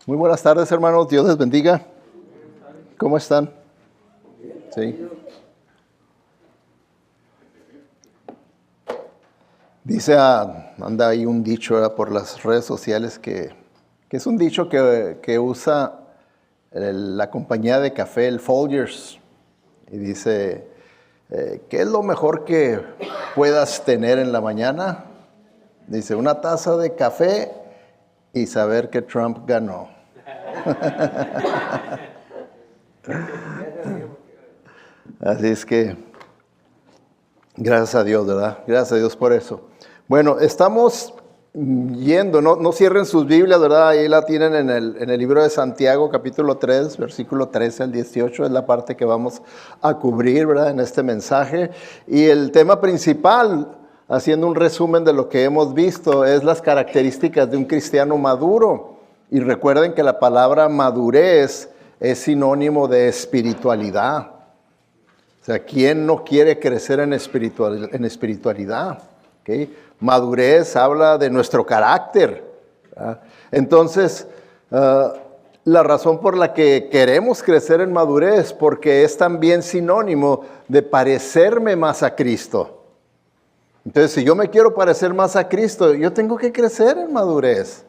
Muy buenas tardes, hermanos. Dios les bendiga. ¿Cómo están? Sí. Dice, anda ahí un dicho, ¿verdad?, por las redes sociales que es un dicho que usa la compañía de café, el Folgers. Y dice, ¿qué es lo mejor que puedas tener en la mañana? Dice, una taza de café y saber que Trump ganó. Así es que, gracias a Dios, ¿verdad? Gracias a Dios por eso. Bueno, estamos yendo, no cierren sus Biblias, ¿verdad? Ahí la tienen en el libro de Santiago, capítulo 3, versículo 13 al 18, es la parte que vamos a cubrir, ¿verdad?, en este mensaje. Y el tema principal, haciendo un resumen de lo que hemos visto, es las características de un cristiano maduro. Y recuerden que la palabra madurez es sinónimo de espiritualidad. O sea, ¿quién no quiere crecer en espiritualidad? ¿Okay? Madurez habla de nuestro carácter, ¿verdad? Entonces, la razón por la que queremos crecer en madurez, porque es también sinónimo de parecerme más a Cristo. Entonces, si yo me quiero parecer más a Cristo, yo tengo que crecer en madurez.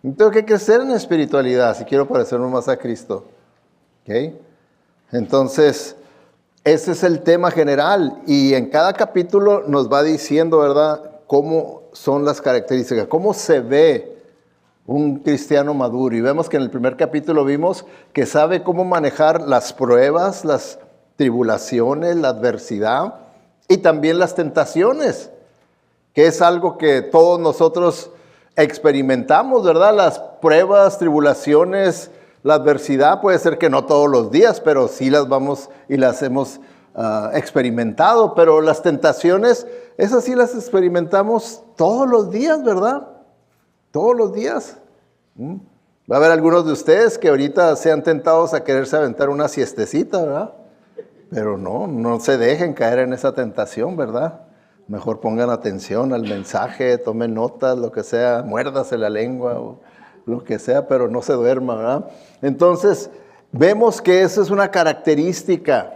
Tengo que crecer en espiritualidad si quiero parecerme más a Cristo. ¿Okay? Entonces, ese es el tema general. Y en cada capítulo nos va diciendo, ¿verdad?, cómo son las características, cómo se ve un cristiano maduro. Y vemos que en el primer capítulo vimos que sabe cómo manejar las pruebas, las tribulaciones, la adversidad y también las tentaciones, que es algo que todos nosotros experimentamos, ¿verdad? Las pruebas, tribulaciones, la adversidad puede ser que no todos los días, pero sí las vamos y las hemos experimentado. Pero las tentaciones, esas sí las experimentamos todos los días, ¿verdad? Todos los días. Va a haber algunos de ustedes que ahorita sean tentados a quererse aventar una siestecita, ¿verdad? Pero no se dejen caer en esa tentación, ¿verdad? Mejor pongan atención al mensaje, tomen notas, lo que sea, muérdase la lengua o lo que sea, pero no se duerma, ¿verdad? Entonces, vemos que esa es una característica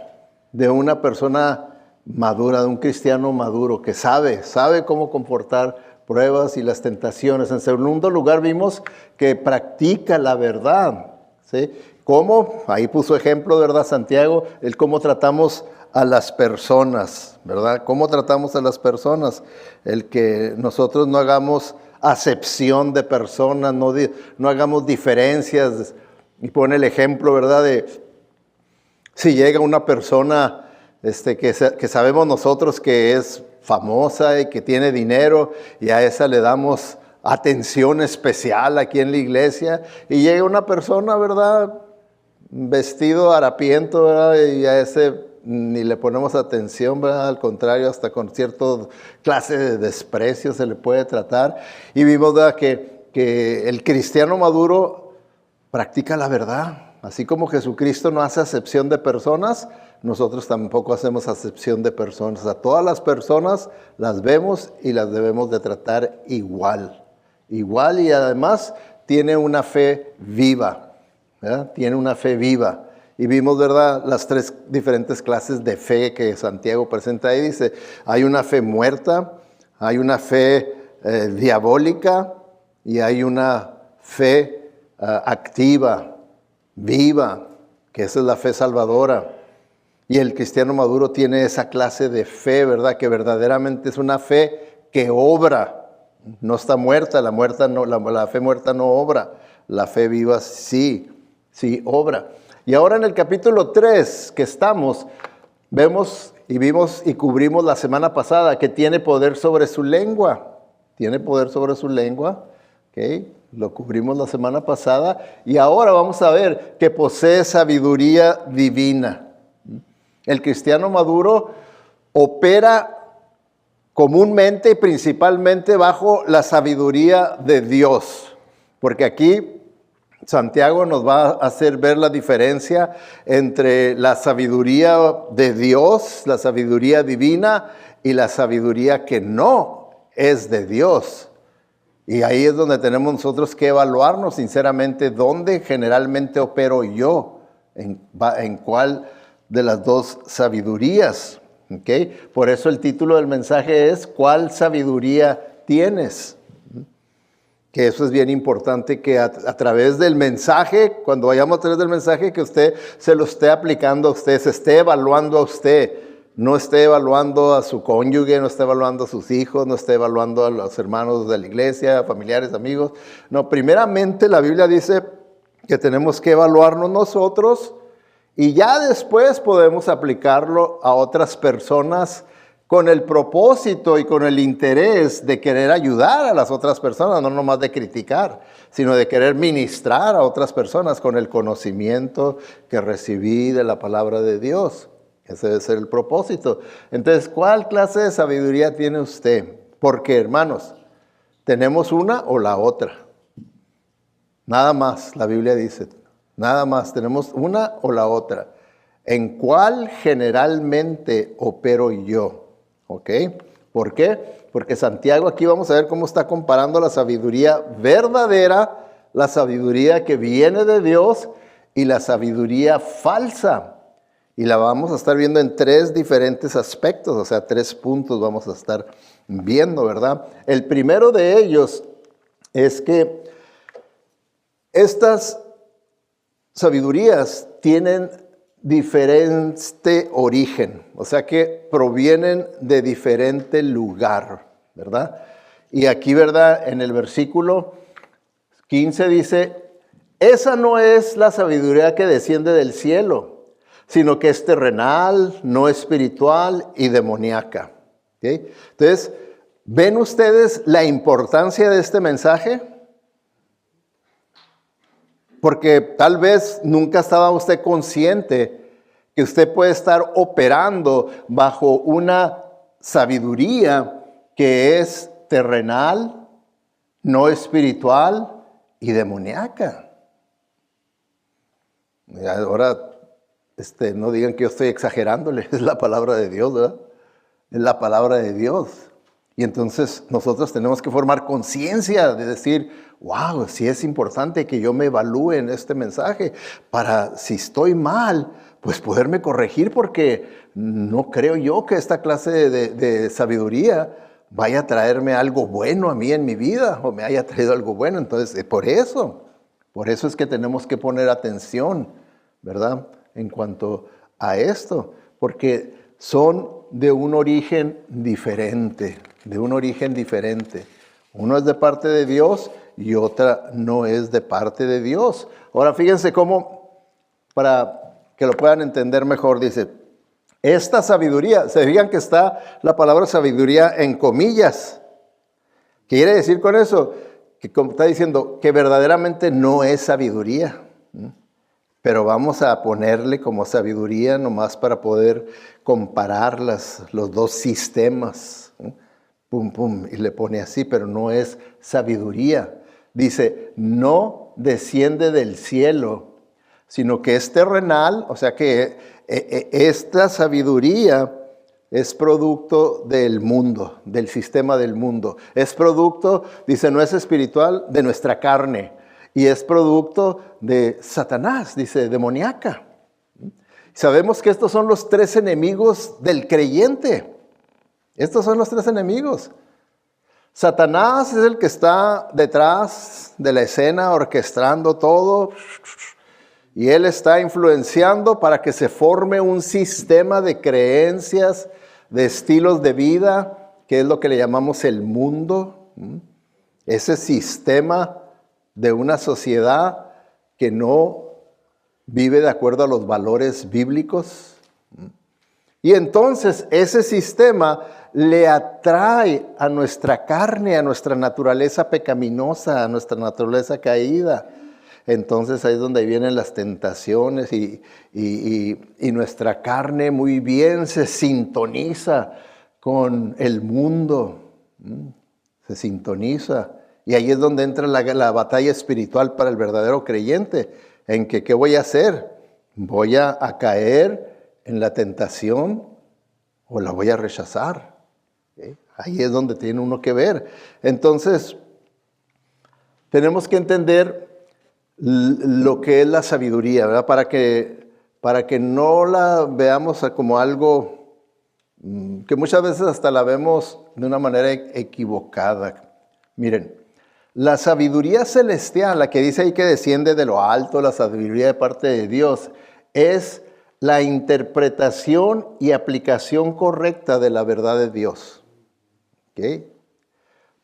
de una persona madura, de un cristiano maduro, que sabe cómo comportar pruebas y las tentaciones. En segundo lugar, vimos que practica la verdad, ¿sí? ¿Cómo? Ahí puso ejemplo, ¿verdad, Santiago? El cómo tratamos a las personas, ¿verdad? ¿Cómo tratamos a las personas? El que nosotros no hagamos acepción de personas, no hagamos diferencias. Y pone el ejemplo, ¿verdad?, de si llega una persona que sabemos nosotros que es famosa y que tiene dinero, y a esa le damos atención especial aquí en la iglesia, y llega una persona, ¿verdad?, vestido harapiento, ¿verdad?, y a ese ni le ponemos atención, ¿verdad? Al contrario, hasta con cierta clase de desprecio se le puede tratar. Y vimos, ¿verdad?, que el cristiano maduro practica la verdad. Así como Jesucristo no hace acepción de personas, nosotros tampoco hacemos acepción de personas. A todas las personas las vemos y las debemos de tratar igual. Igual, y además tiene una fe viva, ¿verdad? Tiene una fe viva. Y vimos, ¿verdad?, las tres diferentes clases de fe que Santiago presenta ahí. Dice, hay una fe muerta, hay una fe diabólica y hay una fe activa, viva, que esa es la fe salvadora. Y el cristiano maduro tiene esa clase de fe, ¿verdad?, que verdaderamente es una fe que obra. No está muerta, la fe muerta no obra, la fe viva sí obra. Y ahora en el capítulo 3 que estamos, vemos y vimos y cubrimos la semana pasada que tiene poder sobre su lengua. Tiene poder sobre su lengua, ¿ok? Lo cubrimos la semana pasada. Y ahora vamos a ver que posee sabiduría divina. El cristiano maduro opera comúnmente y principalmente bajo la sabiduría de Dios. Porque aquí Santiago nos va a hacer ver la diferencia entre la sabiduría de Dios, la sabiduría divina, y la sabiduría que no es de Dios. Y ahí es donde tenemos nosotros que evaluarnos sinceramente dónde generalmente opero yo, en cuál de las dos sabidurías. ¿Okay? Por eso el título del mensaje es ¿cuál sabiduría tienes? Que eso es bien importante, que a través del mensaje, cuando vayamos a través del mensaje, que usted se lo esté aplicando a usted, se esté evaluando a usted. No esté evaluando a su cónyuge, no esté evaluando a sus hijos, no esté evaluando a los hermanos de la iglesia, familiares, amigos. No, primeramente la Biblia dice que tenemos que evaluarnos nosotros y ya después podemos aplicarlo a otras personas con el propósito y con el interés de querer ayudar a las otras personas, no nomás de criticar, sino de querer ministrar a otras personas con el conocimiento que recibí de la palabra de Dios. Ese debe ser el propósito. Entonces, ¿cuál clase de sabiduría tiene usted? Porque, hermanos, tenemos una o la otra. Nada más, la Biblia dice, nada más, tenemos una o la otra. ¿En cuál generalmente opero yo? ¿Ok? ¿Por qué? Porque Santiago aquí vamos a ver cómo está comparando la sabiduría verdadera, la sabiduría que viene de Dios y la sabiduría falsa. Y la vamos a estar viendo en 3 diferentes aspectos, o sea, 3 puntos vamos a estar viendo, ¿verdad? El primero de ellos es que estas sabidurías tienen diferente origen, o sea que provienen de diferente lugar, ¿verdad? Y aquí, ¿verdad? En el versículo 15 dice, esa no es la sabiduría que desciende del cielo, sino que es terrenal, no espiritual y demoníaca. ¿Okay? Entonces, ¿ven ustedes la importancia de este mensaje? Porque tal vez nunca estaba usted consciente que usted puede estar operando bajo una sabiduría que es terrenal, no espiritual y demoníaca. Y ahora, no digan que yo estoy exagerándole, es la palabra de Dios, ¿verdad? Es la palabra de Dios. Y entonces nosotros tenemos que formar conciencia de decir, wow, sí es importante que yo me evalúe en este mensaje para, si estoy mal, pues poderme corregir, porque no creo yo que esta clase de sabiduría vaya a traerme algo bueno a mí en mi vida o me haya traído algo bueno. Entonces, por eso es que tenemos que poner atención, ¿verdad? En cuanto a esto, porque son de un origen diferente, Uno es de parte de Dios y otra no es de parte de Dios. Ahora fíjense cómo, para que lo puedan entender mejor, dice, esta sabiduría, se fijan que está la palabra sabiduría en comillas. ¿Qué quiere decir con eso? Que como está diciendo, que verdaderamente no es sabiduría. Pero vamos a ponerle como sabiduría nomás para poder comparar los 2 sistemas. Pum, pum, y le pone así, pero no es sabiduría. Dice, no desciende del cielo, sino que es terrenal, o sea que esta sabiduría es producto del mundo, del sistema del mundo. Es producto, dice, no es espiritual, de nuestra carne. Y es producto de Satanás, dice, demoníaca. Sabemos que estos son los 3 enemigos del creyente. Estos son los 3 enemigos. Satanás es el que está detrás de la escena, orquestando todo. Y él está influenciando para que se forme un sistema de creencias, de estilos de vida, que es lo que le llamamos el mundo. Ese sistema de una sociedad que no vive de acuerdo a los valores bíblicos. Y entonces ese sistema le atrae a nuestra carne, a nuestra naturaleza pecaminosa, a nuestra naturaleza caída. Entonces ahí es donde vienen las tentaciones y nuestra carne muy bien se sintoniza con el mundo. Se sintoniza. Y ahí es donde entra la batalla espiritual para el verdadero creyente, en que ¿qué voy a hacer? ¿Voy a caer en la tentación o la voy a rechazar? ¿Sí? Ahí es donde tiene uno que ver. Entonces, tenemos que entender lo que es la sabiduría, ¿verdad? Para que no la veamos como algo que muchas veces hasta la vemos de una manera equivocada. Miren, la sabiduría celestial, la que dice ahí que desciende de lo alto, la sabiduría de parte de Dios, es la interpretación y aplicación correcta de la verdad de Dios. ¿Okay?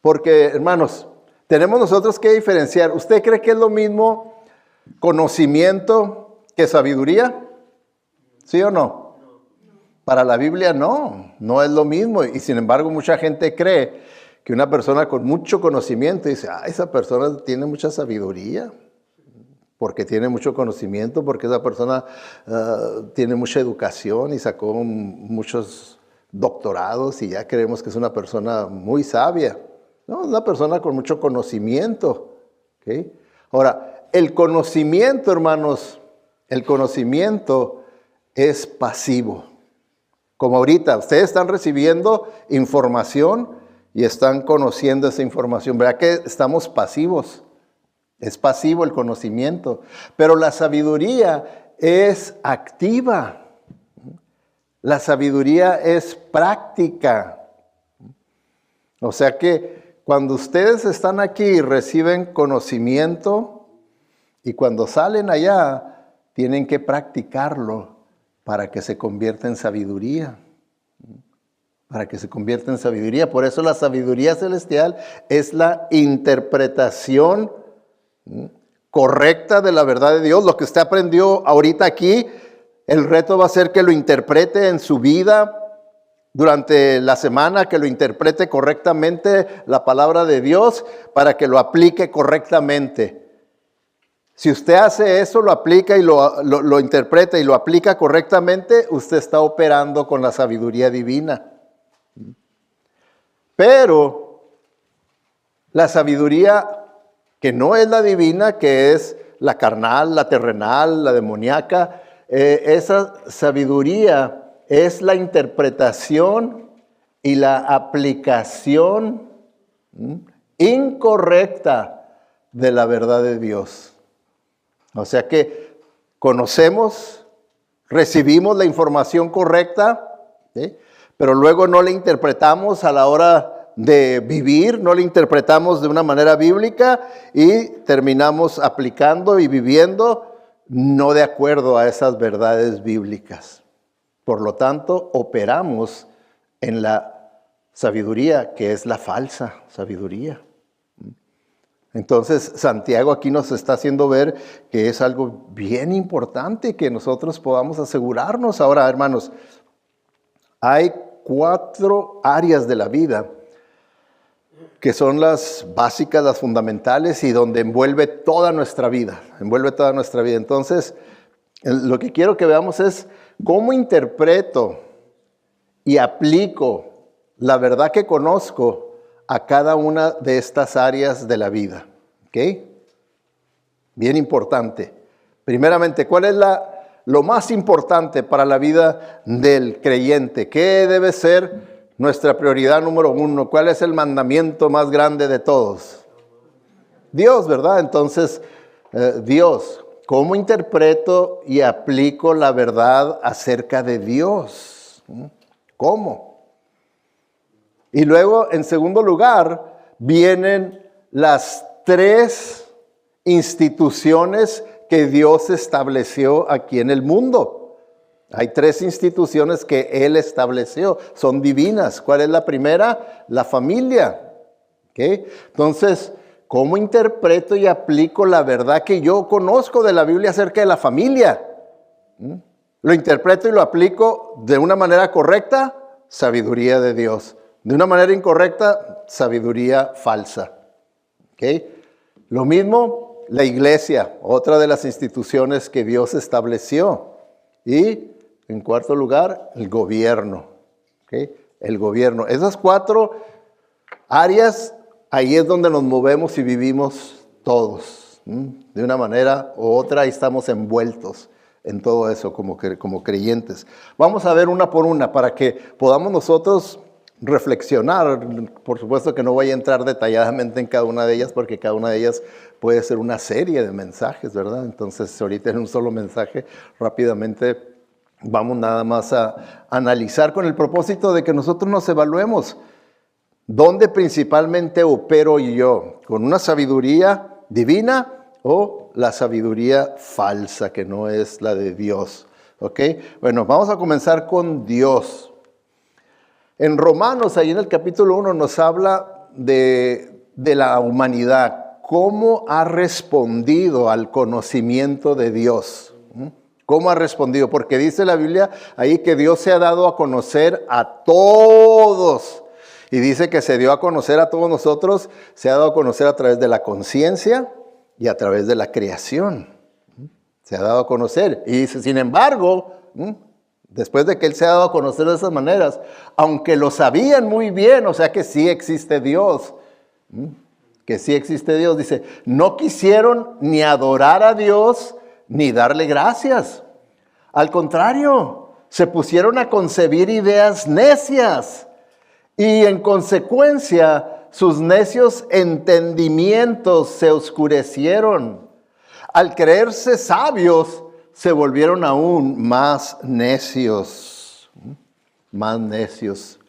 Porque, hermanos, tenemos nosotros que diferenciar. ¿Usted cree que es lo mismo conocimiento que sabiduría? ¿Sí o no? Para la Biblia no es lo mismo. Y sin embargo, mucha gente cree que una persona con mucho conocimiento dice, esa persona tiene mucha sabiduría, porque tiene mucho conocimiento, porque esa persona tiene mucha educación y sacó muchos doctorados y ya creemos que es una persona muy sabia. No, es una persona con mucho conocimiento. ¿Okay? Ahora, el conocimiento, hermanos, el conocimiento es pasivo. Como ahorita, ustedes están recibiendo información y están conociendo esa información. ¿Verdad que estamos pasivos? Es pasivo el conocimiento. Pero la sabiduría es activa. La sabiduría es práctica. O sea que cuando ustedes están aquí y reciben conocimiento y cuando salen allá, tienen que practicarlo para que se convierta en sabiduría. Para que se convierta en sabiduría. Por eso la sabiduría celestial es la interpretación correcta de la verdad de Dios. Lo que usted aprendió ahorita aquí, el reto va a ser que lo interprete en su vida durante la semana, que lo interprete correctamente la palabra de Dios para que lo aplique correctamente. Si usted hace eso, lo aplica y lo interpreta y lo aplica correctamente, usted está operando con la sabiduría divina. Pero la sabiduría que no es la divina, que es la carnal, la terrenal, la demoníaca, esa sabiduría es la interpretación y la aplicación incorrecta de la verdad de Dios. O sea que conocemos, recibimos la información correcta, ¿sí? Pero luego no la interpretamos a la hora de vivir, no la interpretamos de una manera bíblica y terminamos aplicando y viviendo no de acuerdo a esas verdades bíblicas. Por lo tanto, operamos en la sabiduría que es la falsa sabiduría. Entonces, Santiago aquí nos está haciendo ver que es algo bien importante que nosotros podamos asegurarnos. Ahora, hermanos, hay 4 áreas de la vida que son las básicas, las fundamentales y donde envuelve toda nuestra vida. Entonces, lo que quiero que veamos es cómo interpreto y aplico la verdad que conozco a cada una de estas áreas de la vida. ¿Ok? Bien importante. Primeramente, ¿cuál es lo más importante para la vida del creyente? ¿Qué debe ser nuestra prioridad número 1? ¿Cuál es el mandamiento más grande de todos? Dios, ¿verdad? Entonces, Dios. ¿Cómo interpreto y aplico la verdad acerca de Dios? ¿Cómo? Y luego, en segundo lugar, vienen las 3 instituciones que Dios estableció aquí en el mundo. Hay 3 instituciones que Él estableció, son divinas. ¿Cuál es la primera? La familia. ¿Okay? Entonces, ¿cómo interpreto y aplico la verdad que yo conozco de la Biblia acerca de la familia? ¿Lo interpreto y lo aplico de una manera correcta? Sabiduría de Dios. De una manera incorrecta, sabiduría falsa. ¿Okay? Lo mismo, la iglesia, otra de las instituciones que Dios estableció. Y, en cuarto lugar, el gobierno. ¿Okay? El gobierno. Esas 4 áreas, ahí es donde nos movemos y vivimos todos. De una manera u otra, ahí estamos envueltos en todo eso como creyentes. Vamos a ver una por una para que podamos nosotros reflexionar. Por supuesto que no voy a entrar detalladamente en cada una de ellas porque cada una de ellas puede ser una serie de mensajes, ¿verdad? Entonces ahorita en un solo mensaje rápidamente vamos nada más a analizar con el propósito de que nosotros nos evaluemos. ¿Dónde principalmente opero yo? ¿Con una sabiduría divina o la sabiduría falsa que no es la de Dios? ¿Ok? Bueno, vamos a comenzar con Dios. En Romanos, ahí en el capítulo 1, nos habla de la humanidad, cómo ha respondido al conocimiento de Dios. ¿Cómo ha respondido? Porque dice la Biblia ahí que Dios se ha dado a conocer a todos. Y dice que se dio a conocer a todos nosotros, se ha dado a conocer a través de la conciencia y a través de la creación. Se ha dado a conocer. Y dice, sin embargo, después de que Él se ha dado a conocer de esas maneras, aunque lo sabían muy bien, o sea que sí existe Dios, que sí existe Dios, dice, no quisieron ni adorar a Dios ni darle gracias. Al contrario, se pusieron a concebir ideas necias y en consecuencia sus necios entendimientos se oscurecieron. Al creerse sabios, se volvieron aún más necios. Más necios.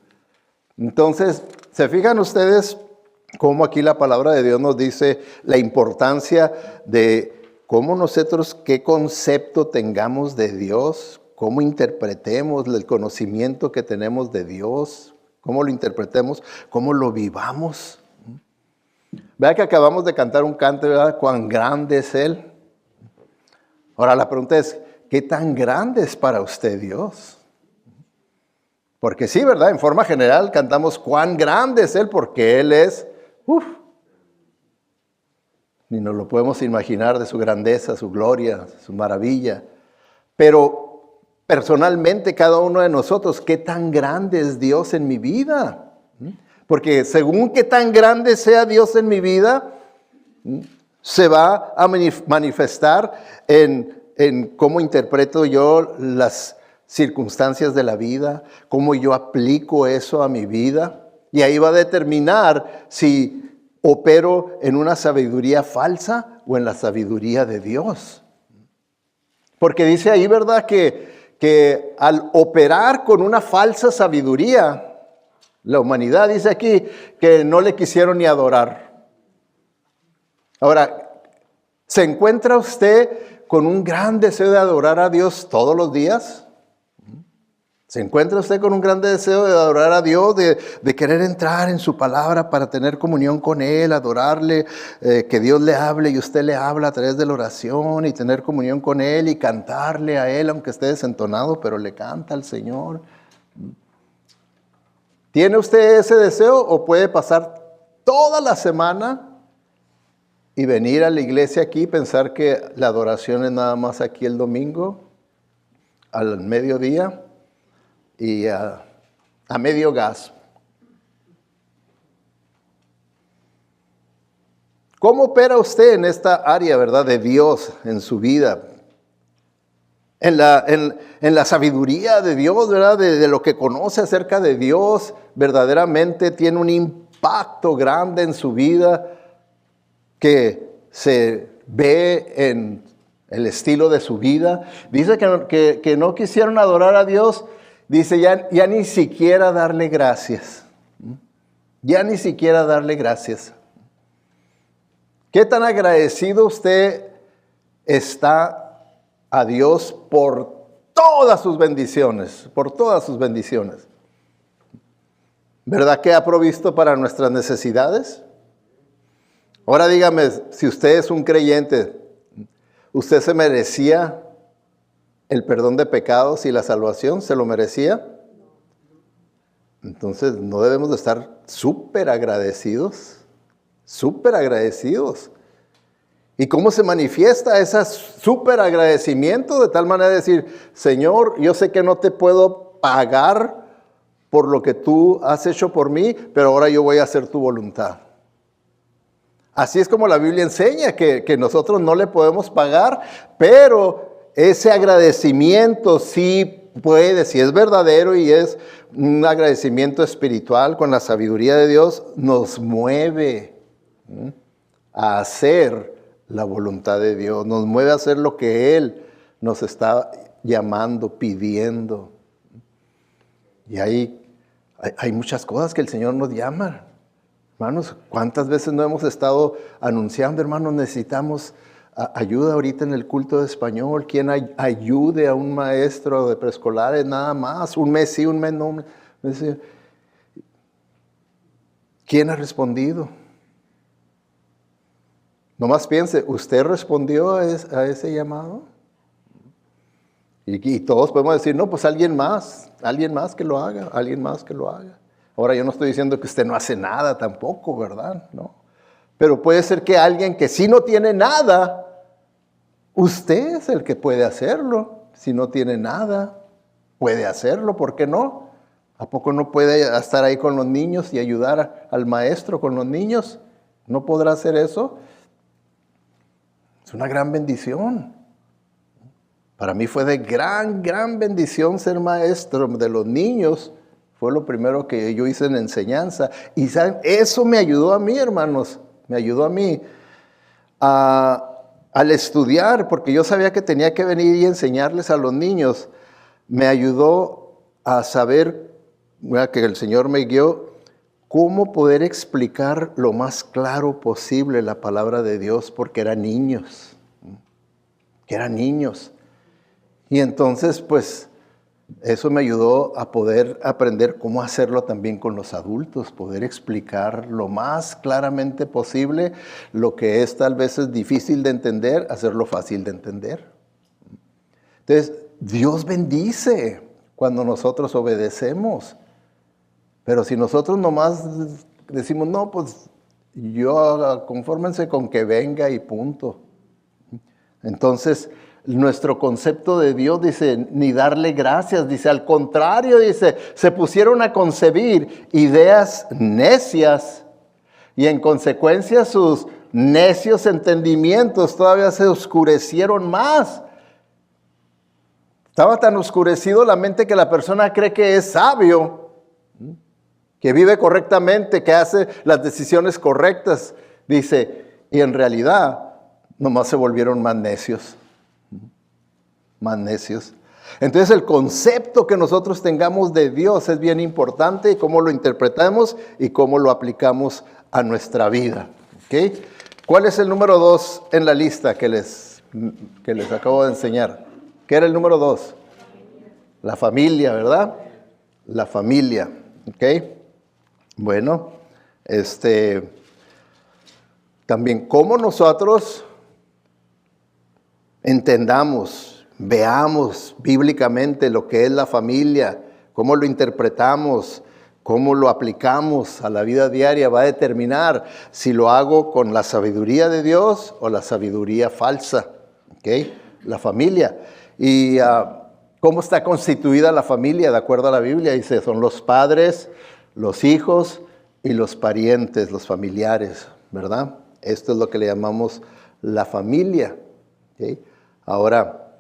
Entonces, ¿se fijan ustedes cómo aquí la palabra de Dios nos dice la importancia de cómo nosotros, qué concepto tengamos de Dios, cómo interpretemos el conocimiento que tenemos de Dios, cómo lo interpretemos, cómo lo vivamos? Vea que acabamos de cantar un canto, ¿verdad? Cuán grande es Él. Ahora la pregunta es, ¿qué tan grande es para usted Dios? Porque sí, ¿verdad? En forma general cantamos cuán grande es Él porque Él es, ni nos lo podemos imaginar de su grandeza, su gloria, su maravilla. Pero personalmente cada uno de nosotros, ¿qué tan grande es Dios en mi vida? Porque según qué tan grande sea Dios en mi vida, se va a manifestar en cómo interpreto yo las circunstancias de la vida, cómo yo aplico eso a mi vida. Y ahí va a determinar si opero en una sabiduría falsa o en la sabiduría de Dios. Porque dice ahí, ¿verdad?, que al operar con una falsa sabiduría, la humanidad dice aquí que no le quisieron ni adorar. Ahora, ¿se encuentra usted con un gran deseo de adorar a Dios todos los días? ¿Se encuentra usted con un gran deseo de adorar a Dios, de querer entrar en su palabra para tener comunión con Él, adorarle, que Dios le hable y usted le habla a través de la oración y tener comunión con Él y cantarle a Él, aunque esté desentonado, pero le canta al Señor? ¿Tiene usted ese deseo o puede pasar toda la semana y venir a la iglesia aquí y pensar que la adoración es nada más aquí el domingo, al mediodía y a medio gas? ¿Cómo opera usted en esta área, verdad, de Dios en su vida? En la sabiduría de Dios, ¿verdad? De lo que conoce acerca de Dios, verdaderamente tiene un impacto grande en su vida que se ve en el estilo de su vida. Dice que no quisieron adorar a Dios, dice ya ni siquiera darle gracias. Ya ni siquiera darle gracias. ¿Qué tan agradecido usted está a Dios por todas sus bendiciones? Por todas sus bendiciones. ¿Verdad que ha provisto para nuestras necesidades? Ahora dígame, si usted es un creyente, ¿usted se merecía el perdón de pecados y la salvación? ¿Se lo merecía? Entonces no debemos de estar súper agradecidos. Súper agradecidos. ¿Y cómo se manifiesta ese súper agradecimiento? De tal manera de decir, Señor, yo sé que no te puedo pagar por lo que tú has hecho por mí, pero ahora yo voy a hacer tu voluntad. Así es como la Biblia enseña que nosotros no le podemos pagar, pero ese agradecimiento sí puede, si es verdadero y es un agradecimiento espiritual con la sabiduría de Dios nos mueve a hacer la voluntad de Dios, nos mueve a hacer lo que Él nos está llamando, pidiendo. Y hay muchas cosas que el Señor nos llama. Hermanos, ¿cuántas veces no hemos estado anunciando, hermanos, necesitamos ayuda ahorita en el culto de español? ¿Quién ayude a un maestro de preescolares nada más? Un mes sí, un mes no. ¿Quién ha respondido? Nomás piense, ¿usted respondió a ese llamado? Y todos podemos decir, no, pues alguien más que lo haga, alguien más que lo haga. Ahora yo no estoy diciendo que usted no hace nada tampoco, ¿verdad? No. Pero puede ser que alguien que sí no tiene nada, usted es el que puede hacerlo. Si no tiene nada, puede hacerlo, ¿por qué no? ¿A poco no puede estar ahí con los niños y ayudar al maestro con los niños? ¿No podrá hacer eso? Es una gran bendición. Para mí fue de gran bendición ser maestro de los niños. Fue lo primero que yo hice en enseñanza. Y ¿saben? Eso me ayudó a mí, hermanos. Me ayudó a mí al estudiar, porque yo sabía que tenía que venir y enseñarles a los niños. Me ayudó a saber, que el Señor me guió, cómo poder explicar lo más claro posible la palabra de Dios, porque eran niños. Y entonces, pues, eso me ayudó a poder aprender cómo hacerlo también con los adultos, poder explicar lo más claramente posible lo que es tal vez es difícil de entender, hacerlo fácil de entender. Entonces, Dios bendice cuando nosotros obedecemos. Pero si nosotros nomás decimos, no, pues yo confórmense con que venga y punto. Entonces, nuestro concepto de Dios dice, ni darle gracias, dice, al contrario, dice, se pusieron a concebir ideas necias y en consecuencia sus necios entendimientos todavía se oscurecieron más. Estaba tan oscurecido la mente que la persona cree que es sabio, que vive correctamente, que hace las decisiones correctas, dice, y en realidad nomás se volvieron más necios. Entonces el concepto que nosotros tengamos de Dios es bien importante, y cómo lo interpretamos y cómo lo aplicamos a nuestra vida. ¿Okay? ¿Cuál es el número 2 en la lista que les acabo de enseñar? ¿Qué era el número 2? La familia, ¿verdad? La familia. ¿Ok? Bueno, también cómo nosotros entendamos, veamos bíblicamente lo que es la familia, cómo lo interpretamos, cómo lo aplicamos a la vida diaria, va a determinar si lo hago con la sabiduría de Dios o la sabiduría falsa. ¿Okay? La familia. Y cómo está constituida la familia de acuerdo a la Biblia. Dice, son los padres, los hijos y los parientes, los familiares, ¿verdad? Esto es lo que le llamamos la familia. ¿Okay? Ahora,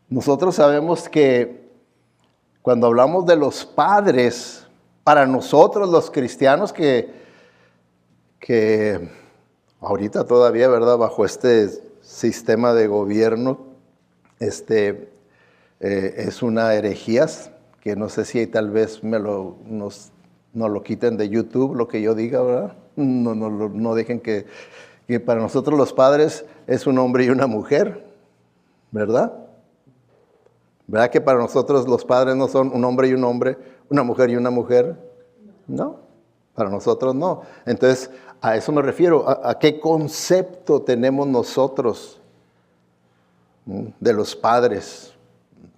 nosotros sabemos que cuando hablamos de los padres, para nosotros los cristianos que ahorita todavía, ¿verdad? Bajo este sistema de gobierno, es una herejía, que no sé si tal vez nos lo quiten de YouTube, lo que yo diga, ¿verdad? No dejen que para nosotros los padres es un hombre y una mujer, ¿verdad? ¿Verdad que para nosotros los padres no son un hombre y un hombre, una mujer y una mujer? No, para nosotros no. Entonces, a eso me refiero, a qué concepto tenemos nosotros de los padres.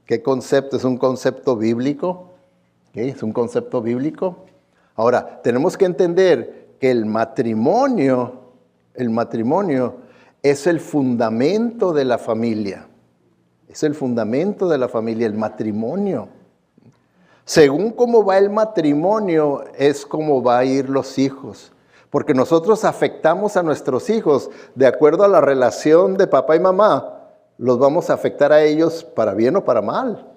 ¿Qué concepto? ¿Es un concepto bíblico? ¿Okay? ¿Es un concepto bíblico? Ahora, tenemos que entender que el matrimonio es el fundamento de la familia. Es el fundamento de la familia, el matrimonio. Según cómo va el matrimonio, es como va a ir los hijos. Porque nosotros afectamos a nuestros hijos de acuerdo a la relación de papá y mamá. Los vamos a afectar a ellos para bien o para mal.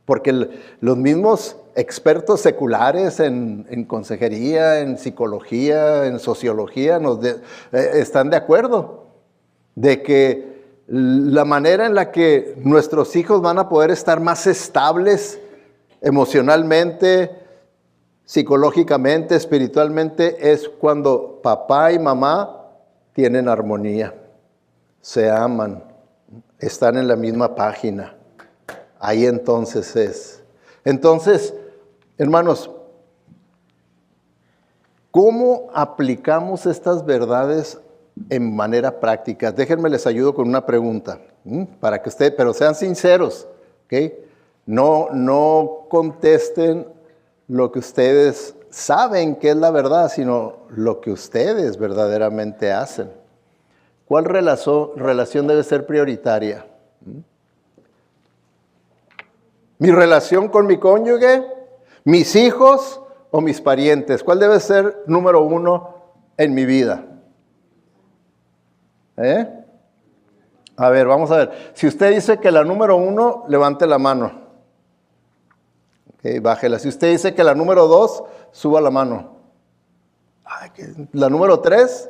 Porque los mismos expertos seculares en consejería, en psicología, en sociología, están de acuerdo de que la manera en la que nuestros hijos van a poder estar más estables emocionalmente, psicológicamente, espiritualmente, es cuando papá y mamá tienen armonía, se aman, están en la misma página. Ahí entonces es. Entonces, hermanos, ¿cómo aplicamos estas verdades en manera práctica? Déjenme les ayudo con una pregunta, para que ustedes, pero sean sinceros, ¿ok? No contesten lo que ustedes saben que es la verdad, sino lo que ustedes verdaderamente hacen. ¿Cuál relación debe ser prioritaria? ¿Mi relación con mi cónyuge, mis hijos o mis parientes? ¿Cuál debe ser número uno en mi vida? A ver, vamos a ver. Si usted dice que la número uno, levante la mano. Ok, bájela. Si usted dice que la número dos, suba la mano. La número tres,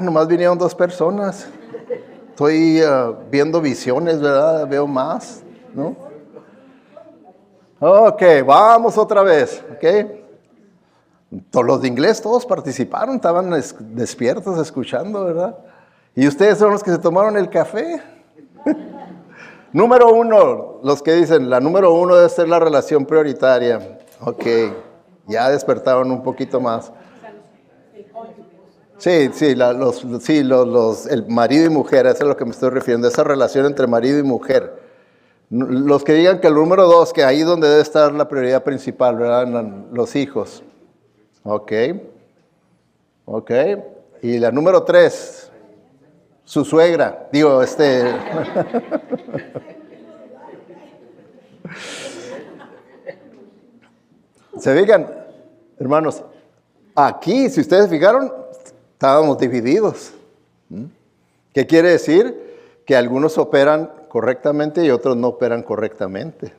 nomás vinieron 2 personas. Estoy viendo visiones, ¿verdad? Veo más, ¿no? Ok, vamos otra vez, ok. Todos los de inglés, todos participaron, estaban despiertos escuchando, ¿verdad? Y ustedes son los que se tomaron el café. Número uno, los que dicen, la número uno debe ser la relación prioritaria. Ok, ya despertaron un poquito más. Sí, el marido y mujer, eso es a lo que me estoy refiriendo, esa relación entre marido y mujer. Los que digan que el número 2, que ahí es donde debe estar la prioridad principal, ¿verdad? Los hijos. Ok. Y la número 3, su suegra. Se fijan, hermanos, aquí, si ustedes fijaron, estábamos divididos. ¿Qué quiere decir? Que algunos operan correctamente y otros no operan correctamente.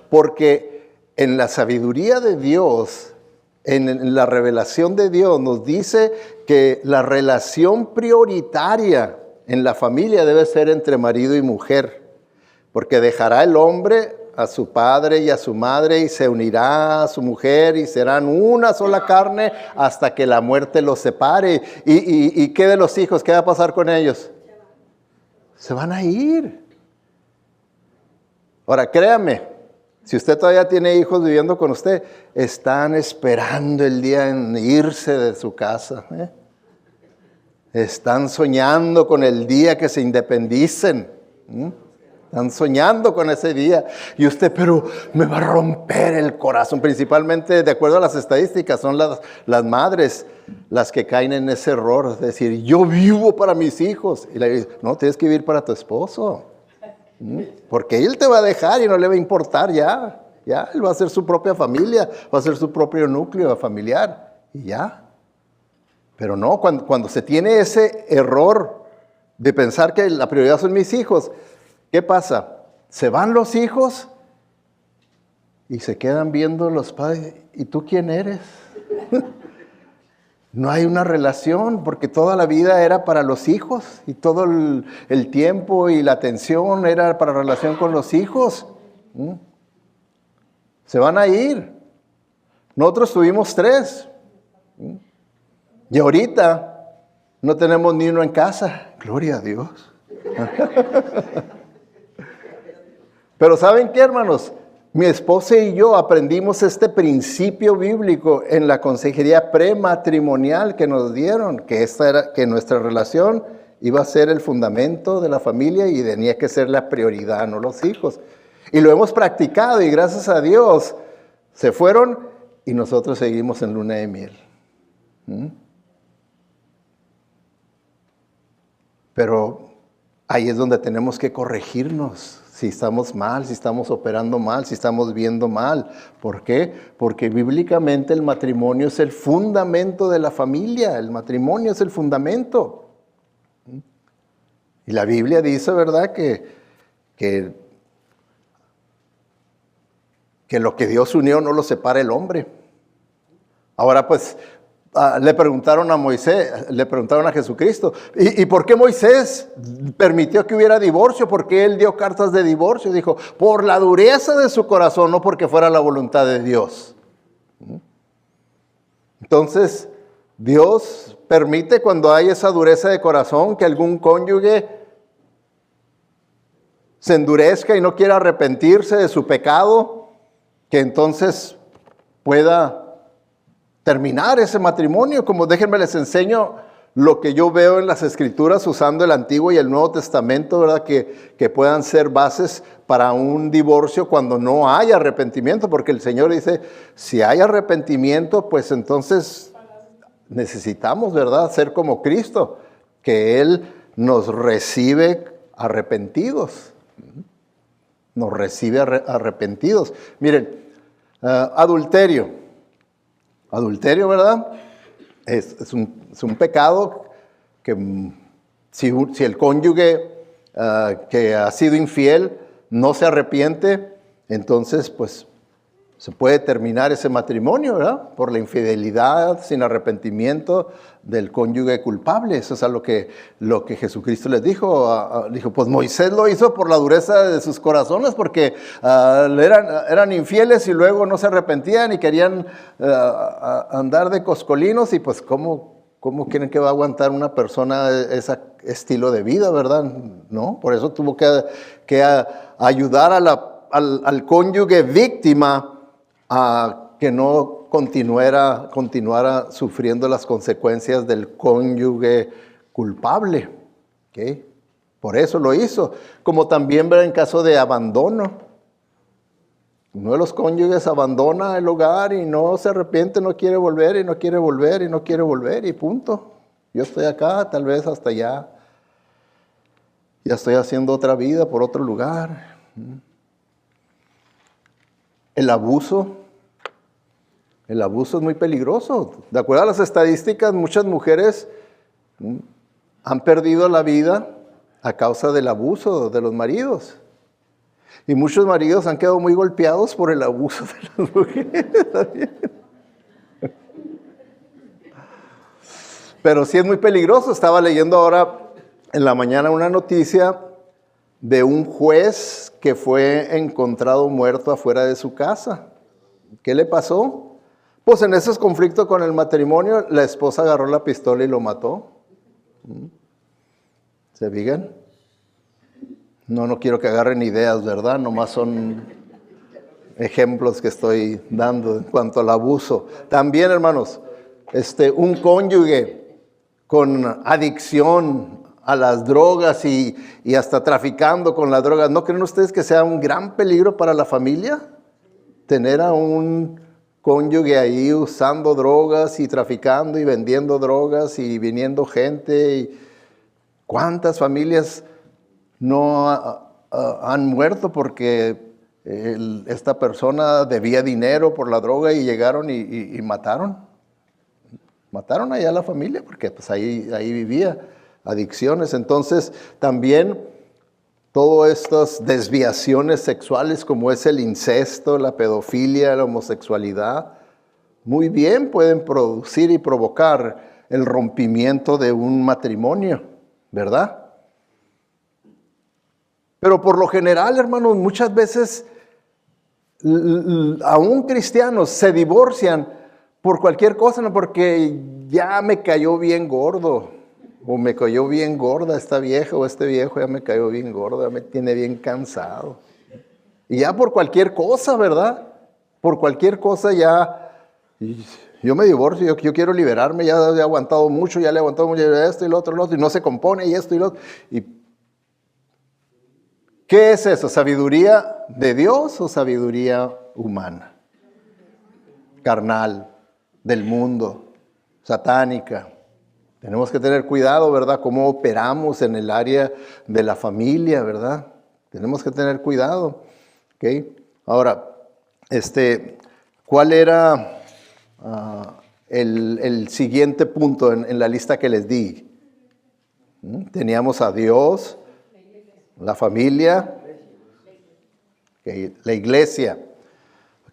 Porque en la sabiduría de Dios, en la revelación de Dios, nos dice que la relación prioritaria en la familia debe ser entre marido y mujer, porque dejará el hombre a su padre y a su madre y se unirá a su mujer y serán una sola carne hasta que la muerte los separe. ¿Y qué de los hijos? ¿Qué va a pasar con ellos? Se van a ir. Ahora, créame, si usted todavía tiene hijos viviendo con usted, están esperando el día en irse de su casa. Están soñando con el día que se independicen. Están soñando con ese día. Y usted, pero me va a romper el corazón. Principalmente, de acuerdo a las estadísticas, son las madres las que caen en ese error. De decir, yo vivo para mis hijos. Y le dice, no, tienes que vivir para tu esposo. Porque él te va a dejar y no le va a importar ya. Ya, él va a hacer su propia familia, va a hacer su propio núcleo familiar. Y ya. Pero no, cuando se tiene ese error de pensar que la prioridad son mis hijos, ¿qué pasa? Se van los hijos y se quedan viendo los padres. ¿Y tú quién eres? No hay una relación porque toda la vida era para los hijos y todo el tiempo y la atención era para relación con los hijos. Se van a ir. Nosotros tuvimos 3. Y ahorita no tenemos ni uno en casa. Gloria a Dios. Pero ¿saben qué, hermanos? Mi esposa y yo aprendimos este principio bíblico en la consejería prematrimonial que nos dieron, que nuestra relación iba a ser el fundamento de la familia y tenía que ser la prioridad, no los hijos. Y lo hemos practicado y gracias a Dios se fueron y nosotros seguimos en luna de miel. Pero ahí es donde tenemos que corregirnos. Si estamos mal, si estamos operando mal, si estamos viendo mal. ¿Por qué? Porque bíblicamente el matrimonio es el fundamento de la familia. El matrimonio es el fundamento. Y la Biblia dice, ¿verdad? Que que lo que Dios unió no lo separa el hombre. Ahora pues le preguntaron a Moisés, le preguntaron a Jesucristo, ¿y por qué Moisés permitió que hubiera divorcio? ¿Por qué él dio cartas de divorcio? Dijo, por la dureza de su corazón, no porque fuera la voluntad de Dios. Entonces, Dios permite cuando hay esa dureza de corazón que algún cónyuge se endurezca y no quiera arrepentirse de su pecado, que entonces pueda terminar ese matrimonio. Como déjenme les enseño lo que yo veo en las Escrituras usando el Antiguo y el Nuevo Testamento, ¿verdad? Que puedan ser bases para un divorcio cuando no hay arrepentimiento, porque el Señor dice, si hay arrepentimiento, pues entonces necesitamos, ¿verdad?, ser como Cristo, que Él nos recibe arrepentidos. Nos recibe arrepentidos. Miren, adulterio. Adulterio, ¿verdad? Es un pecado que si el cónyuge que ha sido infiel no se arrepiente, entonces pues se puede terminar ese matrimonio, ¿verdad? Por la infidelidad sin arrepentimiento del cónyuge culpable. Eso es a lo que Jesucristo les dijo. Dijo, pues Moisés lo hizo por la dureza de sus corazones, porque eran infieles y luego no se arrepentían y querían andar de coscolinos. Y pues, ¿cómo creen que va a aguantar una persona ese estilo de vida, verdad? No, por eso tuvo que ayudar al cónyuge víctima a que no continuara sufriendo las consecuencias del cónyuge culpable. ¿Okay? Por eso lo hizo. Como también en caso de abandono. Uno de los cónyuges abandona el hogar y no se arrepiente, no quiere volver y no quiere volver y no quiere volver y punto. Yo estoy acá, tal vez hasta ya estoy haciendo otra vida por otro lugar. El abuso es muy peligroso. De acuerdo a las estadísticas, muchas mujeres han perdido la vida a causa del abuso de los maridos. Y muchos maridos han quedado muy golpeados por el abuso de las mujeres. Pero sí es muy peligroso. Estaba leyendo ahora en la mañana una noticia de un juez que fue encontrado muerto afuera de su casa. ¿Qué le pasó? Pues en esos conflictos con el matrimonio, la esposa agarró la pistola y lo mató. ¿Se fijan? No quiero que agarren ideas, ¿verdad? Nomás son ejemplos que estoy dando en cuanto al abuso. También, hermanos, un cónyuge con adicción a las drogas y hasta traficando con las drogas, ¿no creen ustedes que sea un gran peligro para la familia? Tener a un cónyuge ahí usando drogas y traficando y vendiendo drogas y viniendo gente. Y ¿cuántas familias no han muerto porque esta persona debía dinero por la droga y llegaron y mataron? Mataron allá a la familia porque pues ahí vivía adicciones. Entonces también todas estas desviaciones sexuales como es el incesto, la pedofilia, la homosexualidad, muy bien pueden producir y provocar el rompimiento de un matrimonio, ¿verdad? Pero por lo general, hermanos, muchas veces aún cristianos se divorcian por cualquier cosa, ¿no? Porque ya me cayó bien gordo, o me cayó bien gorda esta vieja, o este viejo ya me cayó bien gordo, ya me tiene bien cansado. Y ya por cualquier cosa, ¿verdad? Por cualquier cosa ya, yo me divorcio, yo quiero liberarme, ya he aguantado mucho, ya le he aguantado mucho, esto y lo otro, y no se compone, y esto y lo otro. ¿Y qué es eso? ¿Sabiduría de Dios o sabiduría humana? Carnal, del mundo, satánica. Tenemos que tener cuidado, ¿verdad? Cómo operamos en el área de la familia, ¿verdad? Tenemos que tener cuidado. ¿Okay? Ahora, ¿cuál era el siguiente punto en la lista que les di? Teníamos a Dios, la familia, okay, la iglesia.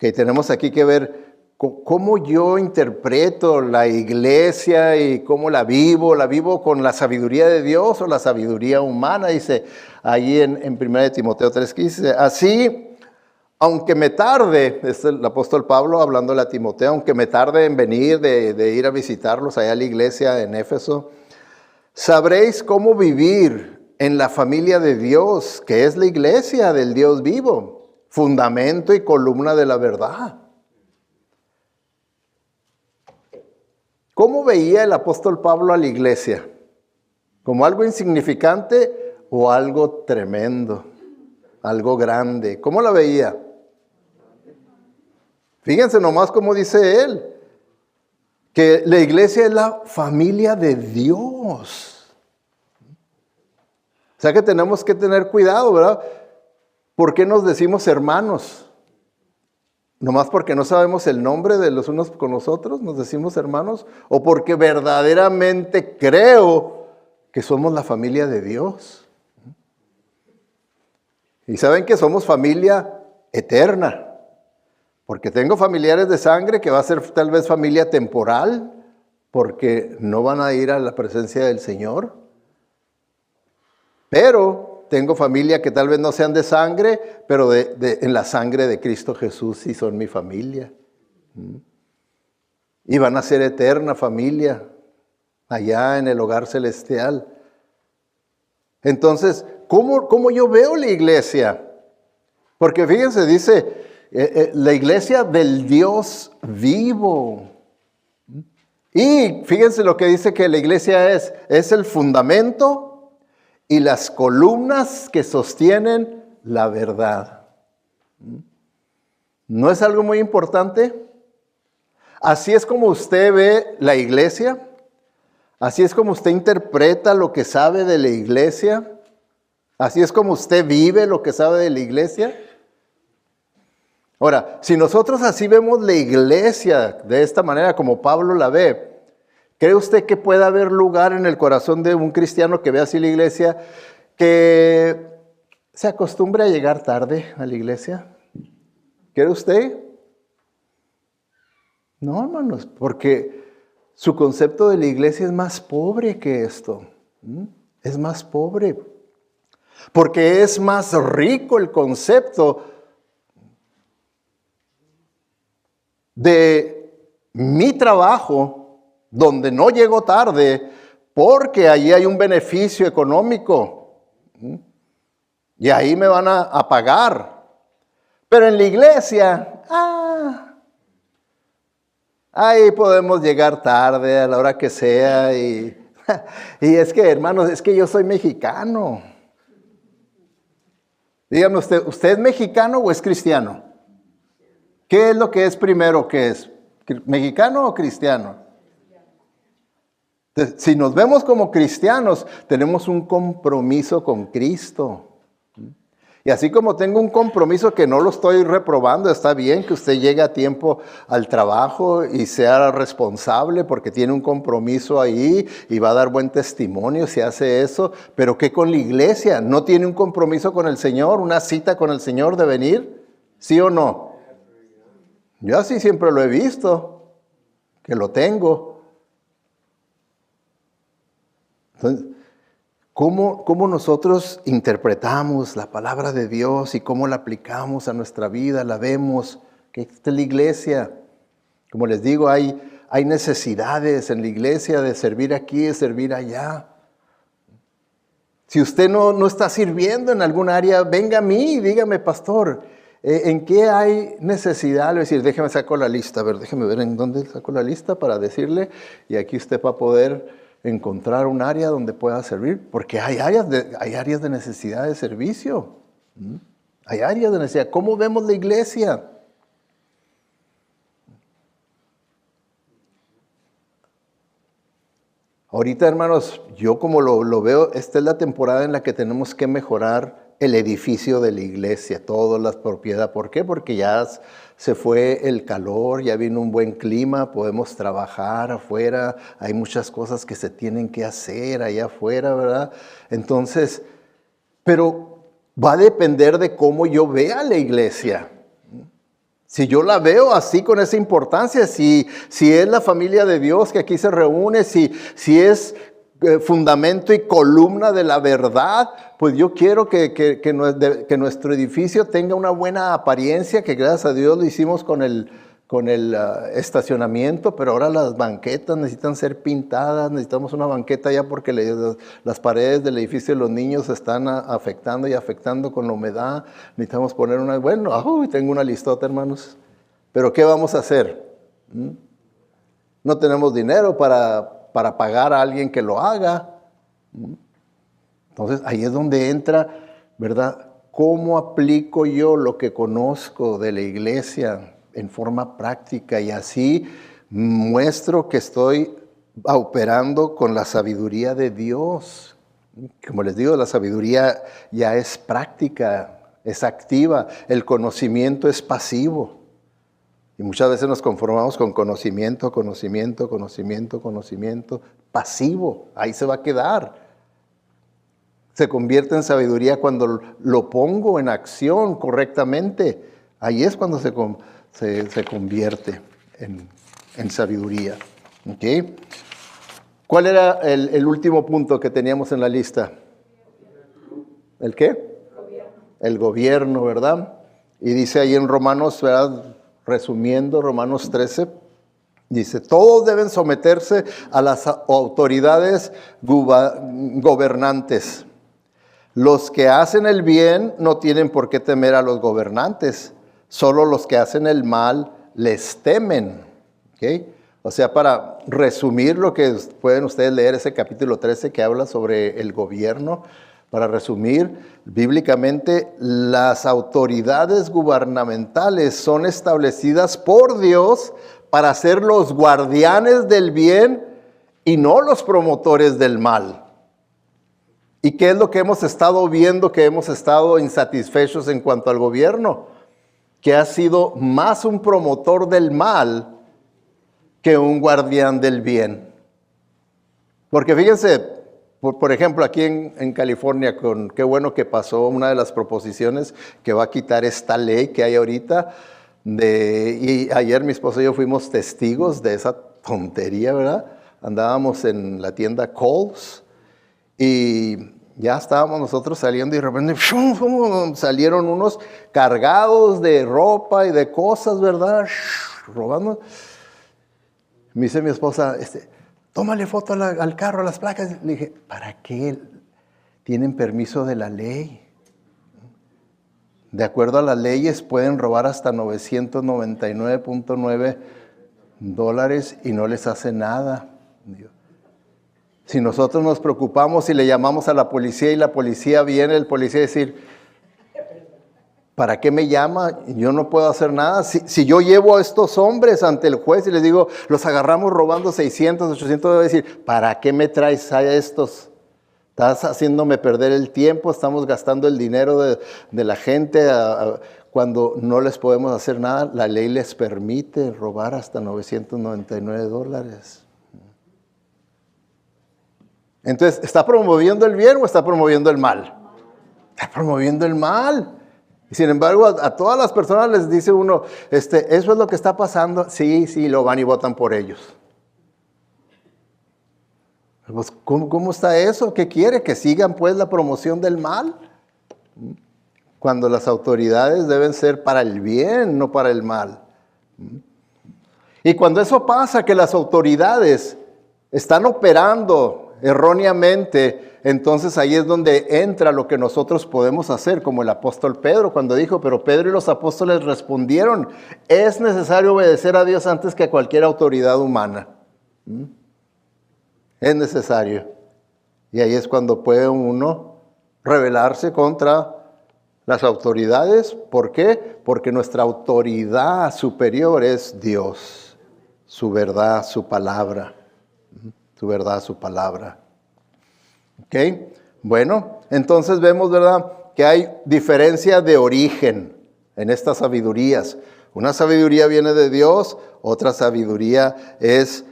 Que tenemos aquí que ver cómo yo interpreto la iglesia y cómo la vivo con la sabiduría de Dios o la sabiduría humana, dice ahí en 1 Timoteo 3:15. Así, aunque me tarde, es el apóstol Pablo hablándole a Timoteo, aunque me tarde en venir de ir a visitarlos allá a la iglesia en Éfeso, sabréis cómo vivir en la familia de Dios, que es la iglesia del Dios vivo, fundamento y columna de la verdad. ¿Cómo veía el apóstol Pablo a la iglesia? ¿Como algo insignificante o algo tremendo? Algo grande. ¿Cómo la veía? Fíjense nomás cómo dice él, que la iglesia es la familia de Dios. O sea que tenemos que tener cuidado, ¿verdad? ¿Por qué nos decimos hermanos? ¿Nomás porque no sabemos el nombre de los unos con los otros nos decimos hermanos? ¿O porque verdaderamente creo que somos la familia de Dios? Y saben que somos familia eterna. Porque tengo familiares de sangre que va a ser tal vez familia temporal, porque no van a ir a la presencia del Señor. Pero tengo familia que tal vez no sean de sangre, pero en la sangre de Cristo Jesús sí son mi familia. Y van a ser eterna familia allá en el hogar celestial. Entonces, ¿cómo yo veo la iglesia? Porque fíjense, dice la iglesia del Dios vivo. Y fíjense lo que dice que la iglesia es el fundamento y las columnas que sostienen la verdad. ¿No es algo muy importante? Así es como usted ve la iglesia. Así es como usted interpreta lo que sabe de la iglesia. Así es como usted vive lo que sabe de la iglesia. Ahora, si nosotros así vemos la iglesia de esta manera como Pablo la ve, ¿cree usted que pueda haber lugar en el corazón de un cristiano que ve así la iglesia que se acostumbre a llegar tarde a la iglesia? ¿Cree usted? No, hermanos, porque su concepto de la iglesia es más pobre que esto. Es más pobre. Porque es más rico el concepto de mi trabajo, donde no llego tarde, porque allí hay un beneficio económico. Y ahí me van a pagar. Pero en la iglesia, ahí podemos llegar tarde a la hora que sea. Y es que, hermanos, es que yo soy mexicano. Dígame usted, ¿usted es mexicano o es cristiano? ¿Qué es lo que es primero? ¿Qué es? ¿Mexicano o cristiano? Entonces, si nos vemos como cristianos, tenemos un compromiso con Cristo. Y así como tengo un compromiso que no lo estoy reprobando, está bien que usted llegue a tiempo al trabajo y sea responsable porque tiene un compromiso ahí y va a dar buen testimonio si hace eso. Pero ¿qué con la iglesia? ¿No tiene un compromiso con el Señor, una cita con el Señor de venir? ¿Sí o no? Yo así siempre lo he visto, que lo tengo. Entonces, ¿cómo nosotros interpretamos la palabra de Dios y cómo la aplicamos a nuestra vida? La vemos, que esta es la iglesia. Como les digo, hay necesidades en la iglesia de servir aquí, de servir allá. Si usted no está sirviendo en algún área, venga a mí y dígame, pastor, ¿en qué hay necesidad? Le voy a decir, déjeme saco la lista, a ver, déjeme ver en dónde saco la lista para decirle, y aquí usted va a poder encontrar un área donde pueda servir, porque hay áreas de necesidad de servicio. Hay áreas de necesidad. ¿Cómo vemos la iglesia? Ahorita, hermanos, yo como lo veo, esta es la temporada en la que tenemos que mejorar el edificio de la iglesia, todas las propiedades. ¿Por qué? Porque ya se fue el calor, ya vino un buen clima, podemos trabajar afuera, hay muchas cosas que se tienen que hacer allá afuera, ¿verdad? Entonces, pero va a depender de cómo yo vea la iglesia. Si yo la veo así con esa importancia, si es la familia de Dios que aquí se reúne, si es fundamento y columna de la verdad, pues yo quiero que nuestro edificio tenga una buena apariencia, que gracias a Dios lo hicimos con el estacionamiento, pero ahora las banquetas necesitan ser pintadas, necesitamos una banqueta ya porque las paredes del edificio de los niños se están afectando con la humedad, necesitamos poner tengo una listota, hermanos, pero ¿qué vamos a hacer? No tenemos dinero para pagar a alguien que lo haga. Entonces ahí es donde entra, ¿verdad? ¿Cómo aplico yo lo que conozco de la iglesia en forma práctica? Y así muestro que estoy operando con la sabiduría de Dios. Como les digo, la sabiduría ya es práctica, es activa, el conocimiento es pasivo. Y muchas veces nos conformamos con conocimiento pasivo. Ahí se va a quedar. Se convierte en sabiduría cuando lo pongo en acción correctamente. Ahí es cuando se convierte en sabiduría. ¿Okay? ¿Cuál era el último punto que teníamos en la lista? ¿El qué? El gobierno, ¿verdad? Y dice ahí en Romanos, ¿verdad? Resumiendo, Romanos 13, dice, todos deben someterse a las autoridades gobernantes. Los que hacen el bien no tienen por qué temer a los gobernantes, solo los que hacen el mal les temen. ¿Okay? O sea, para resumir lo que pueden ustedes leer ese capítulo 13 que habla sobre el gobierno, para resumir, bíblicamente las autoridades gubernamentales son establecidas por Dios para ser los guardianes del bien y no los promotores del mal. ¿Y qué es lo que hemos estado viendo, que hemos estado insatisfechos en cuanto al gobierno? Que ha sido más un promotor del mal que un guardián del bien. Porque fíjense, por ejemplo, aquí en California, qué bueno que pasó una de las proposiciones que va a quitar esta ley que hay ahorita. Y ayer mi esposa y yo fuimos testigos de esa tontería, ¿verdad? Andábamos en la tienda Kohl's y ya estábamos nosotros saliendo y de repente salieron unos cargados de ropa y de cosas, ¿verdad? Robando. Me dice mi esposa, tómale foto al carro, a las placas. Le dije, ¿para qué? Tienen permiso de la ley. De acuerdo a las leyes pueden robar hasta $999.9 y no les hace nada. Si nosotros nos preocupamos y le llamamos a la policía y la policía viene, el policía decir, ¿para qué me llama? Yo no puedo hacer nada. Si yo llevo a estos hombres ante el juez y les digo, los agarramos robando 600, 800, voy a decir, ¿para qué me traes a estos? Estás haciéndome perder el tiempo, estamos gastando el dinero de la gente cuando no les podemos hacer nada. La ley les permite robar hasta $999. Entonces, ¿está promoviendo el bien o está promoviendo el mal? Está promoviendo el mal. Y sin embargo, a todas las personas les dice uno, eso es lo que está pasando. Sí, lo van y votan por ellos. Pues, ¿cómo está eso? ¿Qué quiere? ¿Que sigan pues la promoción del mal? Cuando las autoridades deben ser para el bien, no para el mal. Y cuando eso pasa, que las autoridades están operando erróneamente, entonces ahí es donde entra lo que nosotros podemos hacer, como el apóstol Pedro cuando dijo, pero Pedro y los apóstoles respondieron, es necesario obedecer a Dios antes que a cualquier autoridad humana. Es necesario. Y ahí es cuando puede uno rebelarse contra las autoridades. ¿Por qué? Porque nuestra autoridad superior es Dios, su verdad, su palabra. Su verdad, su palabra. ¿Ok? Bueno, entonces vemos, ¿verdad?, que hay diferencia de origen en estas sabidurías. Una sabiduría viene de Dios, otra sabiduría es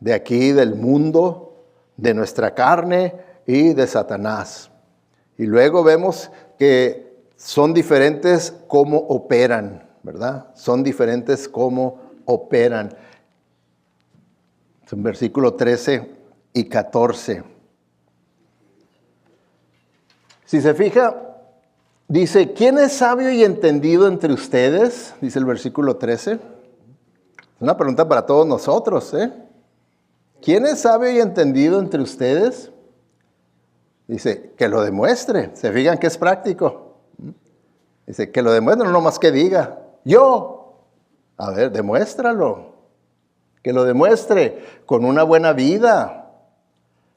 de aquí, del mundo, de nuestra carne y de Satanás. Y luego vemos que son diferentes cómo operan. ¿verdad? Son diferentes cómo operan. En versículo 13 y 14. Si se fija, dice, ¿quién es sabio y entendido entre ustedes? Dice el versículo 13. Es una pregunta para todos nosotros, ¿eh? ¿Quién es sabio y entendido entre ustedes? Dice, que lo demuestre. ¿Se fijan que es práctico? Dice, que lo demuestre, no nomás que diga, yo. A ver, demuéstralo. Que lo demuestre con una buena vida,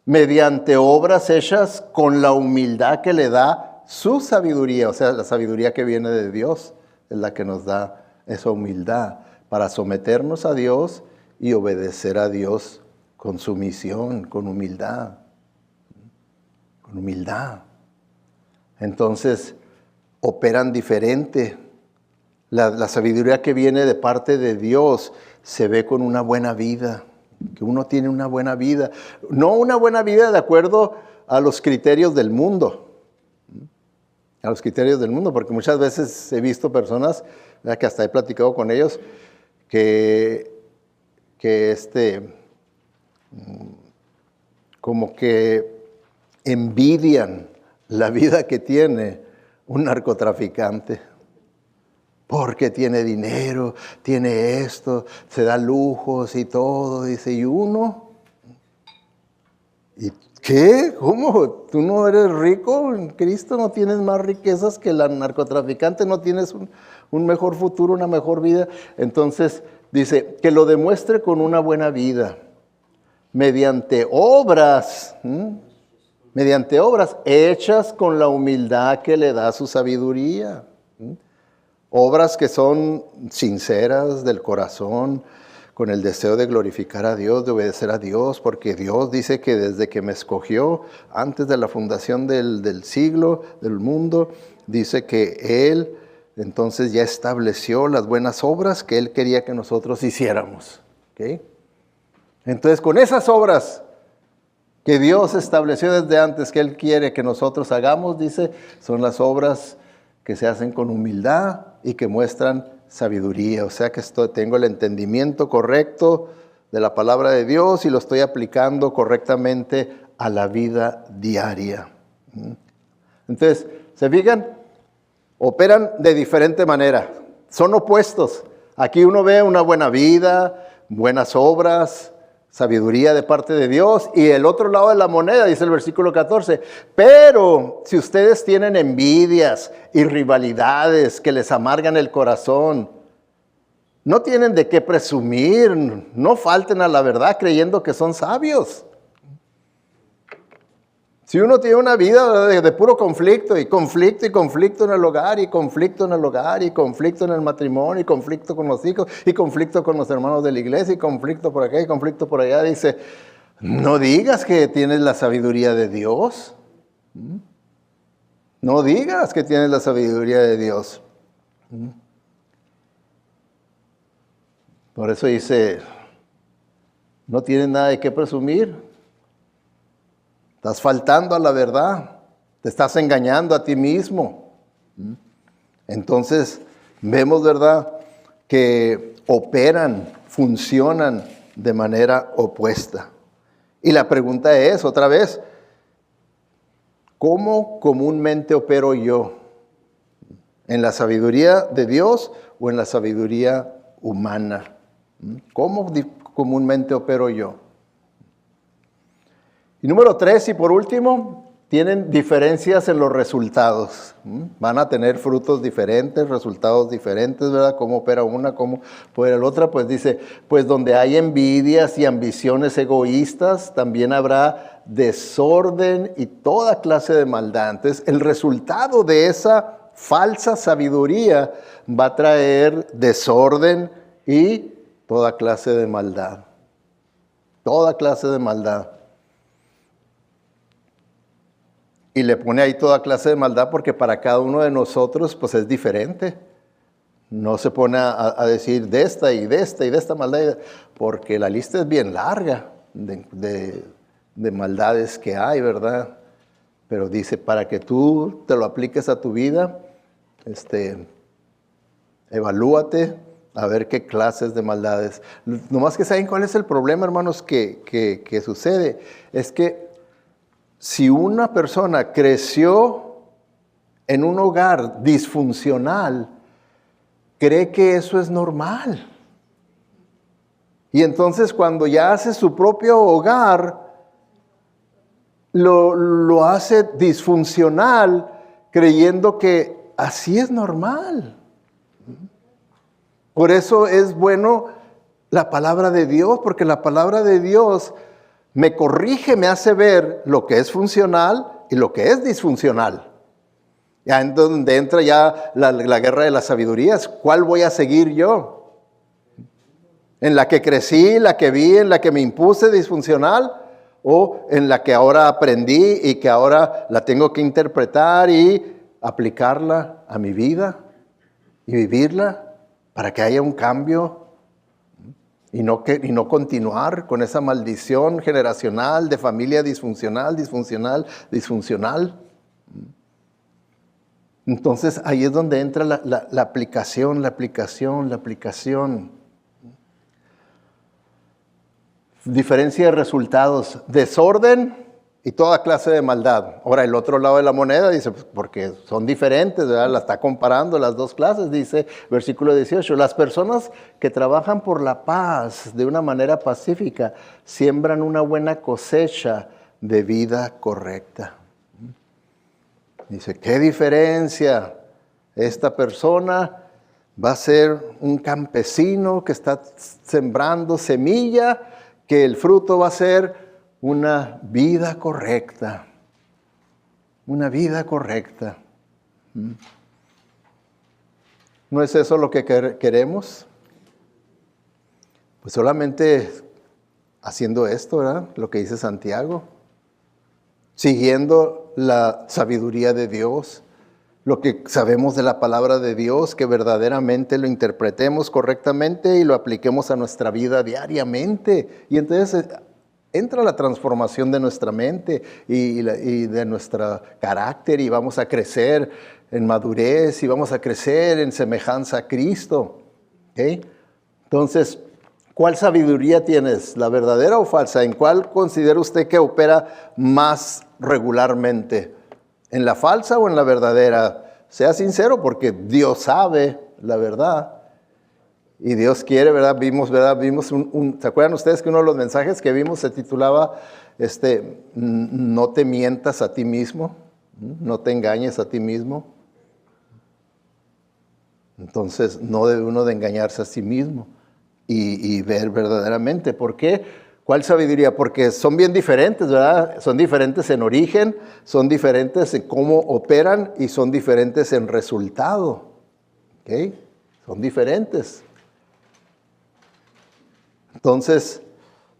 mediante obras hechas con la humildad que le da su sabiduría. O sea, la sabiduría que viene de Dios es la que nos da esa humildad para someternos a Dios y obedecer a Dios con sumisión, con humildad. Con humildad. Entonces, operan diferente. La sabiduría que viene de parte de Dios se ve con una buena vida, que uno tiene una buena vida. No una buena vida de acuerdo a los criterios del mundo. A los criterios del mundo, porque muchas veces he visto personas, que hasta he platicado con ellos, que como que envidian la vida que tiene un narcotraficante. Porque tiene dinero, tiene esto, se da lujos y todo. Dice, ¿y uno? ¿Y qué? ¿Cómo? ¿Tú no eres rico? En Cristo no tienes más riquezas que el narcotraficante, no tienes un mejor futuro, una mejor vida. Entonces, dice, que lo demuestre con una buena vida, mediante obras hechas con la humildad que le da su sabiduría. Obras que son sinceras del corazón, con el deseo de glorificar a Dios, de obedecer a Dios, porque Dios dice que desde que me escogió, antes de la fundación del siglo, del mundo, dice que Él entonces ya estableció las buenas obras que Él quería que nosotros hiciéramos. ¿Okay? Entonces, con esas obras que Dios estableció desde antes, que Él quiere que nosotros hagamos, dice, son las obras que se hacen con humildad y que muestran sabiduría. O sea que tengo el entendimiento correcto de la palabra de Dios y lo estoy aplicando correctamente a la vida diaria. Entonces, ¿se fijan? Operan de diferente manera. Son opuestos. Aquí uno ve una buena vida, buenas obras, sabiduría de parte de Dios, y el otro lado de la moneda, dice el versículo 14, pero si ustedes tienen envidias y rivalidades que les amargan el corazón, no tienen de qué presumir, no falten a la verdad creyendo que son sabios. Si uno tiene una vida de puro conflicto, y conflicto, y conflicto en el hogar, y conflicto en el hogar, y conflicto en el matrimonio, y conflicto con los hijos, y conflicto con los hermanos de la iglesia, y conflicto por acá, y conflicto por allá, dice, no digas que tienes la sabiduría de Dios. No digas que tienes la sabiduría de Dios. Por eso dice, no tienes nada de qué presumir. Estás faltando a la verdad, te estás engañando a ti mismo. Entonces, vemos, ¿verdad?, que operan, funcionan de manera opuesta. Y la pregunta es, otra vez, ¿cómo comúnmente opero yo? ¿En la sabiduría de Dios o en la sabiduría humana? ¿Cómo comúnmente opero yo? Y número 3, y por último, tienen diferencias en los resultados. Van a tener frutos diferentes, resultados diferentes, ¿verdad? ¿Cómo opera una? ¿Cómo opera la otra? Pues dice, pues donde hay envidias y ambiciones egoístas, también habrá desorden y toda clase de maldad. Entonces, el resultado de esa falsa sabiduría va a traer desorden y toda clase de maldad. Toda clase de maldad. Y le pone ahí toda clase de maldad porque para cada uno de nosotros pues es diferente. No se pone a decir de esta y de esta y de esta maldad, porque la lista es bien larga de maldades que hay, ¿verdad? Pero dice, para que tú te lo apliques a tu vida, es evalúate a ver qué clases de maldades. Nomás que saben cuál es el problema, hermanos, que sucede. Es que si una persona creció en un hogar disfuncional, cree que eso es normal. Y entonces cuando ya hace su propio hogar, lo hace disfuncional, creyendo que así es normal. Por eso es bueno la palabra de Dios, porque la palabra de Dios me corrige, me hace ver lo que es funcional y lo que es disfuncional. Ya en donde entra ya la guerra de las sabidurías. ¿Cuál voy a seguir yo? ¿En la que crecí, la que vi, en la que me impuse disfuncional? ¿O en la que ahora aprendí y que ahora la tengo que interpretar y aplicarla a mi vida y vivirla para que haya un cambio y no continuar con esa maldición generacional de familia disfuncional? Entonces ahí es donde entra la aplicación. Diferencia de resultados, desorden y toda clase de maldad. Ahora, el otro lado de la moneda dice, pues, porque son diferentes, ¿verdad? La está comparando las dos clases, dice versículo 18. Las personas que trabajan por la paz de una manera pacífica siembran una buena cosecha de vida correcta. Dice, ¿qué diferencia? Esta persona va a ser un campesino que está sembrando semilla, que el fruto va a ser una vida correcta. Una vida correcta. ¿No es eso lo que queremos? Pues solamente haciendo esto, ¿verdad? Lo que dice Santiago. Siguiendo la sabiduría de Dios. Lo que sabemos de la palabra de Dios, que verdaderamente lo interpretemos correctamente y lo apliquemos a nuestra vida diariamente. Y entonces entra la transformación de nuestra mente y de nuestro carácter, y vamos a crecer en madurez y vamos a crecer en semejanza a Cristo. ¿Okay? Entonces, ¿cuál sabiduría tienes? ¿La verdadera o falsa? ¿En cuál considera usted que opera más regularmente? ¿En la falsa o en la verdadera? Sea sincero, porque Dios sabe la verdad. Y Dios quiere, ¿verdad? Vimos ¿se acuerdan ustedes que uno de los mensajes que vimos se titulaba, no te mientas a ti mismo, no te engañes a ti mismo? Entonces, no debe uno de engañarse a sí mismo y ver verdaderamente. ¿Por qué? ¿Cuál sabiduría? Porque son bien diferentes, ¿verdad? Son diferentes en origen, son diferentes en cómo operan y son diferentes en resultado. ¿Ok? Son diferentes. Entonces,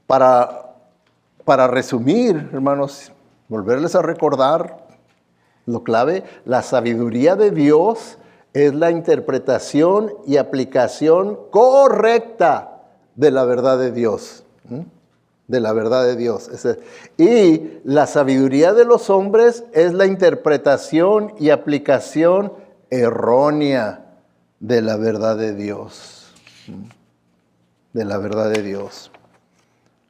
para resumir, hermanos, volverles a recordar lo clave, la sabiduría de Dios es la interpretación y aplicación correcta de la verdad de Dios. De la verdad de Dios. Y la sabiduría de los hombres es la interpretación y aplicación errónea de la verdad de Dios. De la verdad de Dios.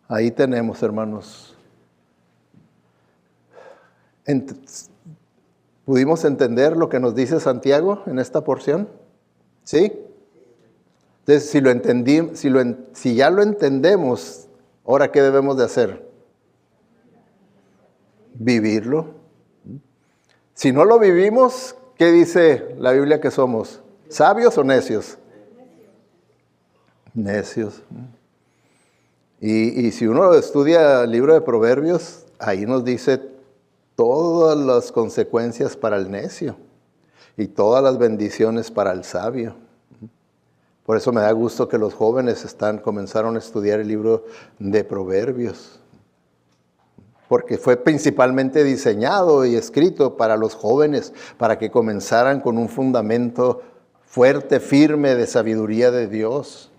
Ahí tenemos, hermanos. ¿Pudimos entender lo que nos dice Santiago en esta porción? ¿Sí? Entonces, si ya lo entendemos, ahora, ¿qué debemos de hacer? Vivirlo. Si no lo vivimos, ¿qué dice la Biblia que somos? ¿Sabios o necios? Necios. Y si uno estudia el libro de Proverbios, ahí nos dice todas las consecuencias para el necio y todas las bendiciones para el sabio. Por eso me da gusto que los jóvenes comenzaron a estudiar el libro de Proverbios. Porque fue principalmente diseñado y escrito para los jóvenes, para que comenzaran con un fundamento fuerte, firme de sabiduría de Dios.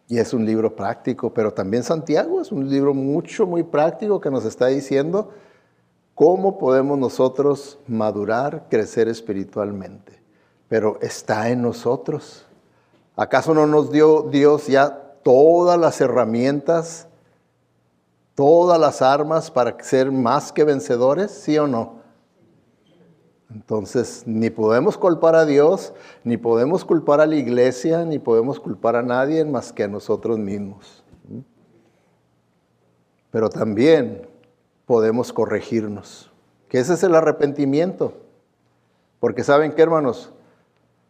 Y es un libro práctico, pero también Santiago es un libro muy práctico que nos está diciendo cómo podemos nosotros madurar, crecer espiritualmente. pero está en nosotros. ¿Acaso no nos dio Dios ya todas las herramientas, todas las armas para ser más que vencedores? ¿Sí o no? Entonces, ni podemos culpar a Dios, ni podemos culpar a la iglesia, ni podemos culpar a nadie más que a nosotros mismos. Pero también podemos corregirnos, que ese es el arrepentimiento. Porque ¿saben qué, hermanos?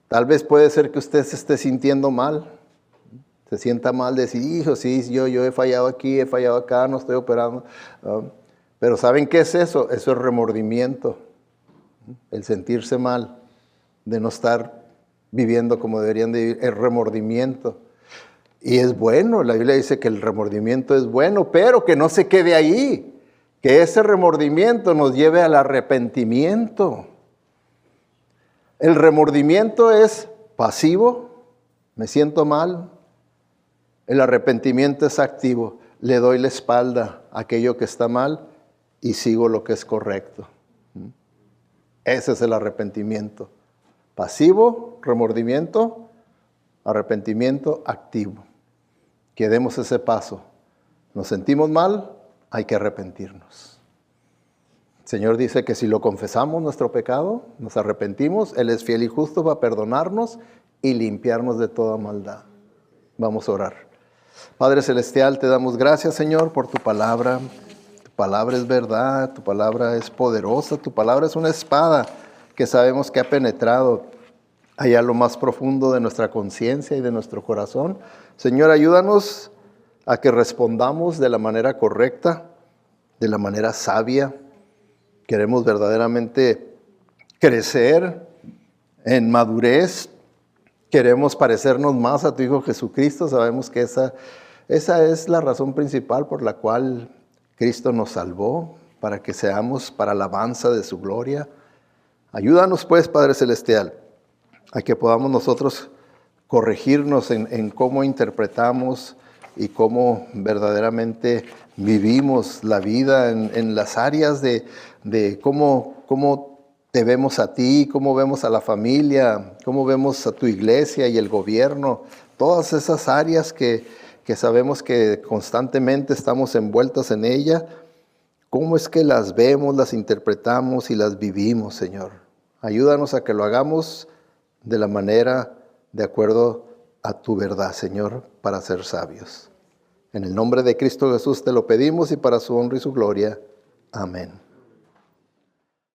Tal vez puede ser que usted se esté sintiendo mal, se sienta mal de decir, hijo, sí, yo he fallado aquí, he fallado acá, no estoy operando. Pero ¿saben qué es eso? Eso es remordimiento, el sentirse mal, de no estar viviendo como deberían de vivir, es remordimiento. Y es bueno, la Biblia dice que el remordimiento es bueno, pero que no se quede ahí, que ese remordimiento nos lleve al arrepentimiento. El remordimiento es pasivo, me siento mal. El arrepentimiento es activo, le doy la espalda a aquello que está mal y sigo lo que es correcto. Ese es el arrepentimiento. Pasivo, remordimiento, arrepentimiento activo. Que demos ese paso. Nos sentimos mal, hay que arrepentirnos. El Señor dice que si lo confesamos nuestro pecado, nos arrepentimos, Él es fiel y justo para perdonarnos y limpiarnos de toda maldad. Vamos a orar. Padre Celestial, te damos gracias, Señor, por tu palabra. Tu palabra es verdad, tu palabra es poderosa, tu palabra es una espada que sabemos que ha penetrado allá lo más profundo de nuestra conciencia y de nuestro corazón. Señor, ayúdanos a que respondamos de la manera correcta, de la manera sabia. Queremos verdaderamente crecer en madurez. Queremos parecernos más a tu Hijo Jesucristo. Sabemos que esa es la razón principal por la cual Cristo nos salvó, para que seamos para alabanza de su gloria. Ayúdanos pues, Padre Celestial, a que podamos nosotros corregirnos en cómo interpretamos y cómo verdaderamente vivimos la vida en las áreas de cómo te vemos a ti, cómo vemos a la familia, cómo vemos a tu iglesia y el gobierno. Todas esas áreas que sabemos que constantemente estamos envueltos en ella, cómo es que las vemos, las interpretamos y las vivimos, Señor. Ayúdanos a que lo hagamos de la manera de acuerdo a tu verdad, Señor, para ser sabios. En el nombre de Cristo Jesús te lo pedimos y para su honra y su gloria. Amén.